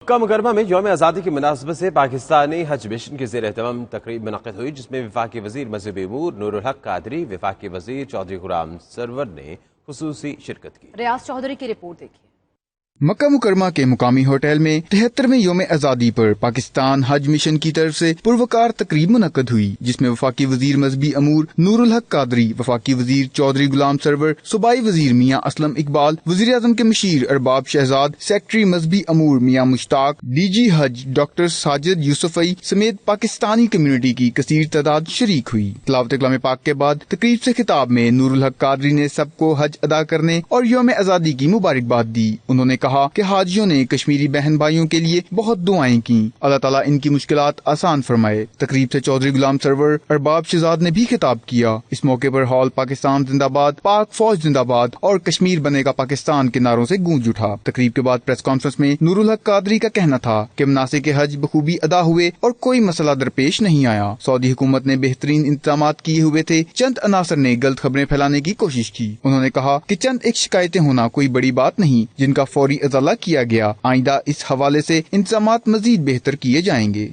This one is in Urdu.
مکہ مکرمہ میں یوم آزادی کی مناسبت سے پاکستانی حج مشن کے زیر اہتمام تقریب منعقد ہوئی، جس میں وفاقی وزیر مذہبی امور نور الحق قادری، وفاقی وزیر چودھری غلام سرور نے خصوصی شرکت کی۔ ریاض چودھری کی رپورٹ دیکھیے۔ مکہ مکرمہ کے مقامی ہوٹل میں 73ویں یوم آزادی پر پاکستان حج مشن کی طرف سے پروکار تقریب منعقد ہوئی، جس میں وفاقی وزیر مذہبی امور نور الحق قادری، وفاقی وزیر چودھری غلام سرور، صوبائی وزیر میاں اسلم اقبال، وزیر اعظم کے مشیر ارباب شہزاد، سیکرٹری مذہبی امور میاں مشتاق، ڈی جی حج ڈاکٹر ساجد یوسفی سمیت پاکستانی کمیونٹی کی کثیر تعداد شریک ہوئی۔ تلاوت کلام پاک کے بعد تقریب سے خطاب میں نور الحق قادری نے سب کو حج ادا کرنے اور یوم آزادی کی مبارکباد دی۔ انہوں نے کہا کہ حاجیوں نے کشمیری بہن بھائیوں کے لیے بہت دعائیں کی، اللہ تعالیٰ ان کی مشکلات آسان فرمائے۔ تقریب سے چودھری غلام سرور ارباب شہزاد نے بھی خطاب کیا۔ اس موقع پر ہال پاکستان زندہ باد، پاک فوج زندہ باد اور کشمیر بنے گا پاکستان کے نعروں سے گونج اٹھا۔ تقریب کے بعد پریس کانفرنس میں نور الحق قادری کا کہنا تھا کہ مناسک حج بخوبی ادا ہوئے اور کوئی مسئلہ درپیش نہیں آیا۔ سعودی حکومت نے بہترین انتظامات کیے ہوئے تھے، چند عناصر نے غلط خبریں پھیلانے کی کوشش کی۔ انہوں نے کہا کہ چند ایک شکایتیں ہونا کوئی بڑی بات نہیں، جن کا فوری ازالہ کیا گیا۔ آئندہ اس حوالے سے انتظامات مزید بہتر کیے جائیں گے۔